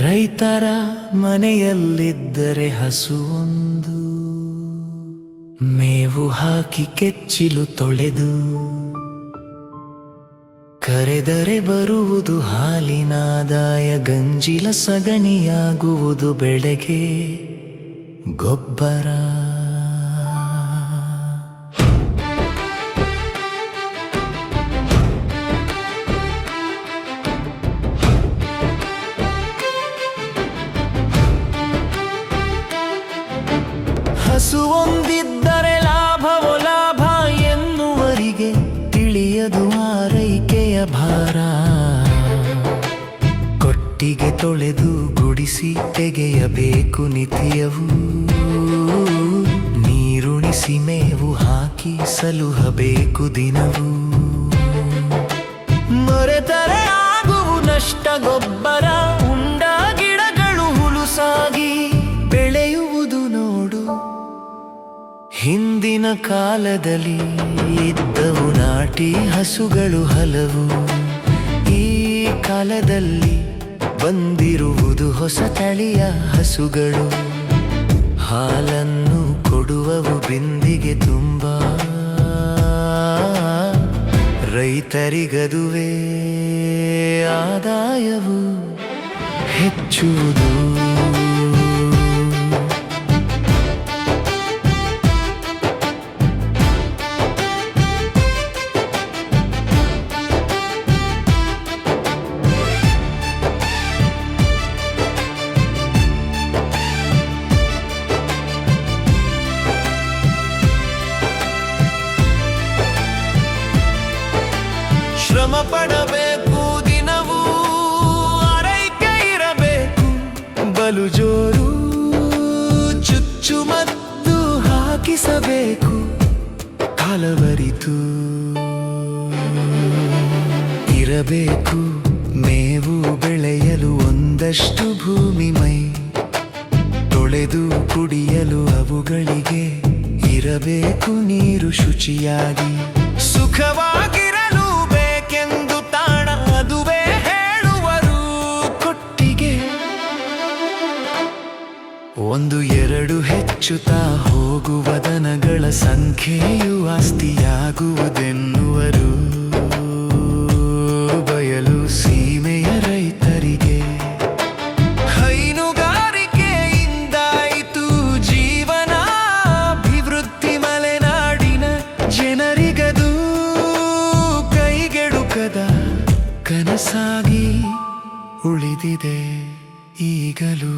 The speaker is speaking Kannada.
ರೈತರ ಮನೆಯಲ್ಲಿದ್ದರೆ ಹಸುವೊಂದು, ಮೇವು ಹಾಕಿ ಕೆಚ್ಚಿಲು ತೊಳೆದು, ಕರೆದರೆ ಬರುವುದು ಹಾಲಿನಾದಾಯ, ಗಂಜಿಲ ಸಗಣಿಯಾಗುವುದು ಬೆಳೆಗೆ ಗೊಬ್ಬರ. ಹಸುವೊಂದಿದ್ದರೆ ಲಾಭವೋ ಲಾಭ ಎನ್ನುವರಿಗೆ ತಿಳಿಯದು ಆರೈಕೆಯ ಭಾರ. ಕೊಟ್ಟಿಗೆ ತೊಳೆದು ಗುಡಿಸಿ ತೆಗೆಯಬೇಕು ನಿತ್ಯವೂ, ನೀರುಣಿಸಿ ಮೇವು ಹಾಕಿ ಸಲುಹಬೇಕು ದಿನವೂ. ಮರೆತರೆ ಆಗುವು ನಷ್ಟ, ಗೊಬ್ಬರ ಉಂಡ ಗಿಡಗಳು ಹುಲುಸಾಗಿ ಬೆಳೆಯುವುದು ನೋಡು. ಹಿಂದಿನ ಕಾಲದಲ್ಲಿ ಇದ್ದವು ನಾಟಿ ಹಸುಗಳು ಹಲವು, ಈ ಕಾಲದಲ್ಲಿ ಬಂದಿರುವುದು ಹೊಸ ತಳಿಯ ಹಸುಗಳು. ಹಾಲನ್ನು ಕೊಡುವವು ಬಿಂದಿಗೆ ತುಂಬ, ರೈತರಿಗದುವೇ ಆದಾಯವು ಹೆಚ್ಚುವುದು. ಶ್ರಮ ಪಡಬೇಕು ದಿನವೂ, ಆರೈಕೆ ಇರಬೇಕು ಬಲು ಜೋರು. ಚುಚ್ಚುಮದ್ದು ಹಾಕಿಸಬೇಕು ಕಾಲವರಿತು, ಇರಬೇಕು ಮೇವು ಬೆಳೆಯಲು ಒಂದಷ್ಟು ಭೂಮಿ. ಮೈ ತೊಳೆದು ಕುಡಿಯಲು ಅವುಗಳಿಗೆ ಇರಬೇಕು ನೀರು ಶುಚಿಯಾಗಿ. ಸುಖವಾಗಿರಲು ಬೇಕೆಂದು ತಾಣ ಅದುವೇ ಹೇಳುವರು ಕೊಟ್ಟಿಗೆ. ಒಂದು ಎರಡು ಹೆಚ್ಚುತ್ತಾ ಹೋಗುವ ದನಗಳ ಸಂಖ್ಯೆಯು ಆಸ್ತಿಯಾಗುವುದೆನ್ನುವರು ಬಯಲು ಸೀಮೆಯ ರೈತರಿಗೆ. ಹೈನುಗಾರಿಕೆಯಿಂದಾಯಿತು ಜೀವನ ಅಭಿವೃದ್ಧಿ, ಮಲೆನಾಡಿನ ಜನರಿಗದು ಕೈಗೆಡುಕದ ಕನಸಾಗಿ ಉಳಿದಿದೆ ಈಗಲೂ.